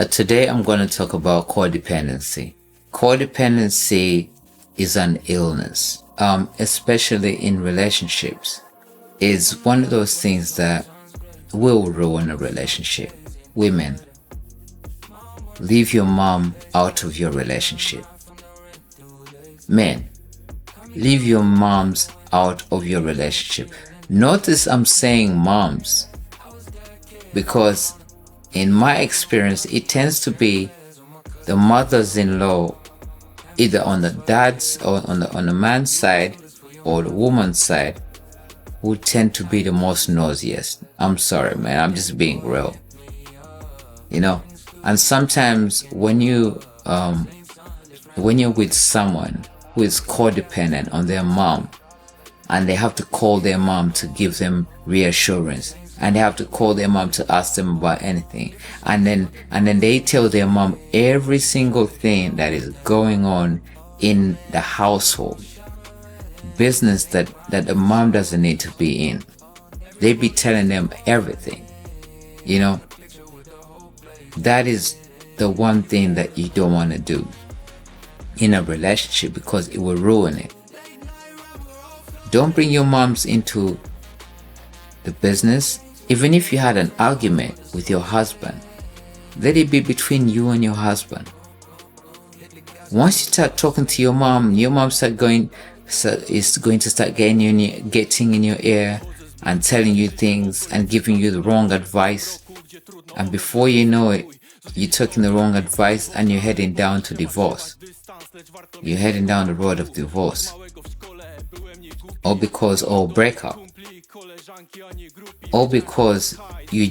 Today I'm going to talk about codependency. Codependency is an illness, especially in relationships. It's one of those things that will ruin a relationship. Women, leave your mom out of your relationship. Men, leave your moms out of your relationship. Notice I'm saying moms because in my experience, it tends to be the mothers-in-law, either on the dad's or on the man's side or the woman's side, who tend to be the most nosiest. I'm sorry, man. I'm just being real. And sometimes when you're with someone who is codependent on their mom, and they have to call their mom to give them reassurance, and they have to call their mom to ask them about anything, and then they tell their mom every single thing that is going on in the household, business that the mom doesn't need to be in. They be telling them everything. That is the one thing that you don't want to do in a relationship, because it will ruin it. Don't bring your moms into the business. Even if you had an argument with your husband, let it be between you and your husband. Once you start talking to your mom is going to start getting in your ear and telling you things and giving you the wrong advice. And before you know it, you're taking the wrong advice and you're heading down to divorce. You're heading down the road of divorce. Or breakup. Or because you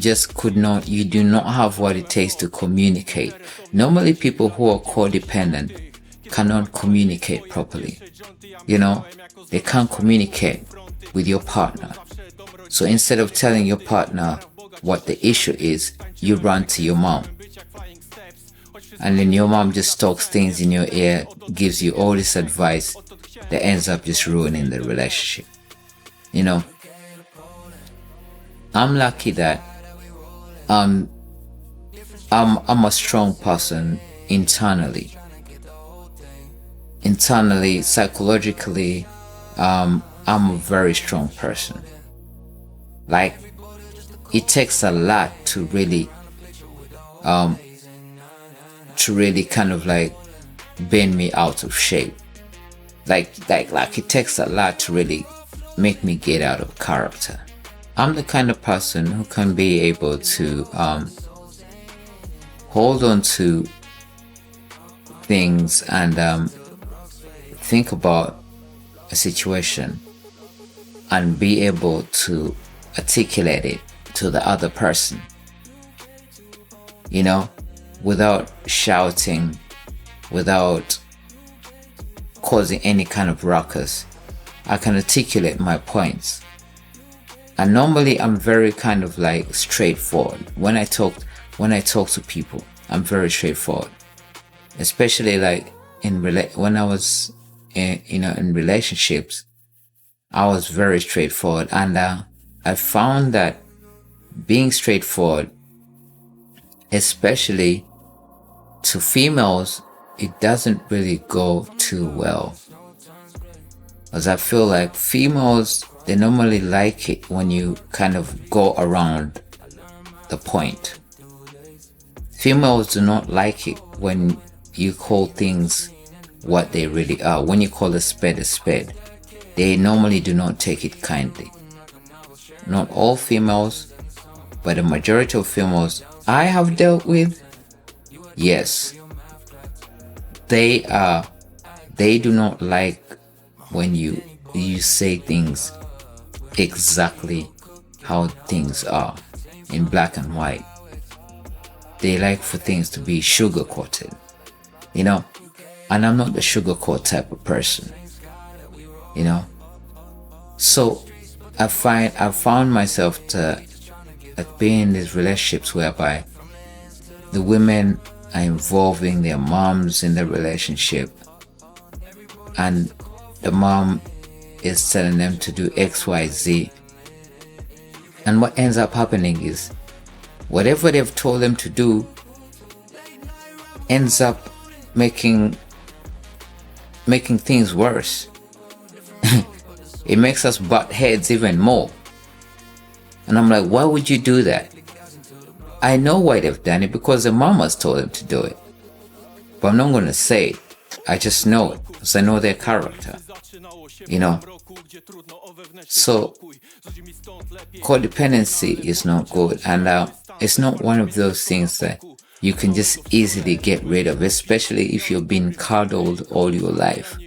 do not have what it takes to communicate. Normally people who are codependent cannot communicate properly. They can't communicate with your partner. So instead of telling your partner what the issue is, you run to your mom. And then your mom just talks things in your ear, gives you all this advice that ends up just ruining the relationship. I'm lucky that I'm a strong person internally. Psychologically, I'm a very strong person. Like, it takes a lot to really kind of like bend me out of shape. Like it takes a lot to really make me get out of character. I'm the kind of person who can be able to hold on to things and think about a situation and be able to articulate it to the other person, without shouting, without causing any kind of ruckus. I can articulate my points. And normally I'm very kind of like straightforward. When I talk to people, I'm very straightforward. Especially like when I was in relationships, I was very straightforward. And I found that being straightforward, especially to females, it doesn't really go too well. As I feel like females, they normally like it when you kind of go around the point. Females do not like it when you call things what they really are. When you call a spade, they normally do not take it kindly. Not all females, but the majority of females I have dealt with, yes, they do not like when you say things exactly how things are in black and white. They like for things to be sugar-coated, and I'm not the sugar-coat type of person, So I found myself being in these relationships whereby the women are involving their moms in the relationship, and the mom is telling them to do X, Y, Z. And what ends up happening is whatever they've told them to do, ends up making things worse. It makes us butt heads even more. And I'm like, why would you do that? I know why they've done it, because the mamas told them to do it. But I'm not going to say it. I just know it, because I know their character. You know? So, codependency is not good. And it's not one of those things that you can just easily get rid of, especially if you've been cuddled all your life.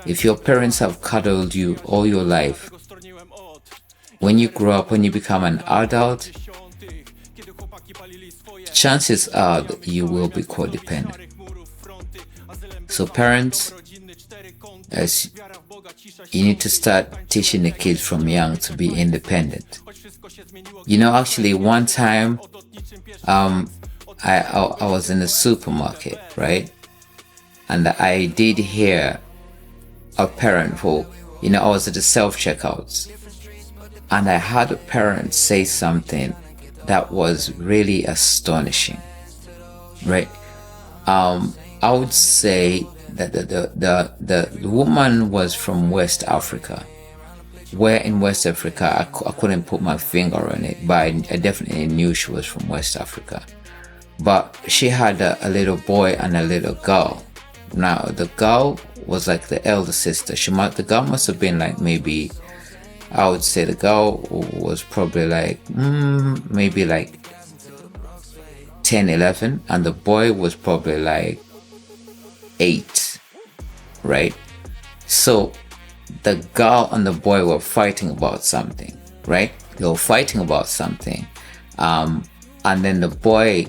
If your parents have cuddled you all your life, when you grow up, when you become an adult, chances are that you will be codependent. So parents, as you need to start teaching the kids from young to be independent. You know, actually one time, I was in the supermarket, right? And I did hear a parent who, you know, I was at the self-checkouts, and I had a parent say something that was really astonishing, right? I would say that the woman was from West Africa. Where in West Africa, I couldn't put my finger on it, but I definitely knew she was from West Africa. But she had a little boy and a little girl. Now the girl was like the elder sister. The girl must have been like, maybe, I would say the girl was probably like maybe like 10, 11, and the boy was probably like 8, right? So the girl and the boy were fighting about something, right? They were fighting about something, and then the boy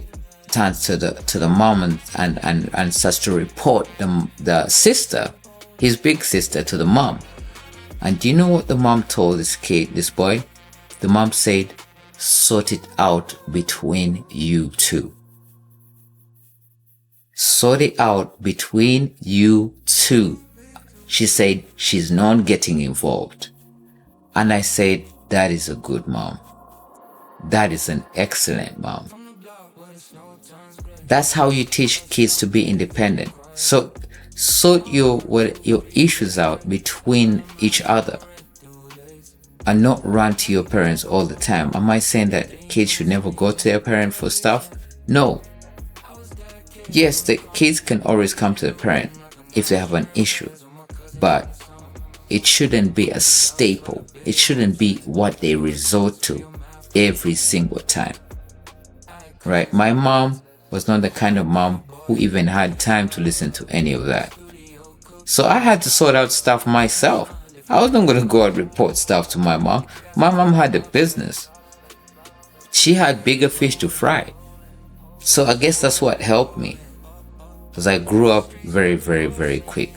turns to the mom and starts to report the sister, his big sister, to the mom. And do you know what the mom told this boy? The mom said, "Sort it out between you two. Sort it out between you two." She said she's not getting involved. And I said, that is a good mom. That is an excellent mom. That's how you teach kids to be independent. So sort your issues out between each other, and not run to your parents all the time. Am I saying that kids should never go to their parent for stuff? No. Yes, the kids can always come to the parent if they have an issue, but it shouldn't be a staple. It shouldn't be what they resort to every single time, right? My mom was not the kind of mom who even had time to listen to any of that. So I had to sort out stuff myself. I wasn't going to go and report stuff to my mom. My mom had a business. She had bigger fish to fry. So I guess that's what helped me, because I grew up very, very, very quick.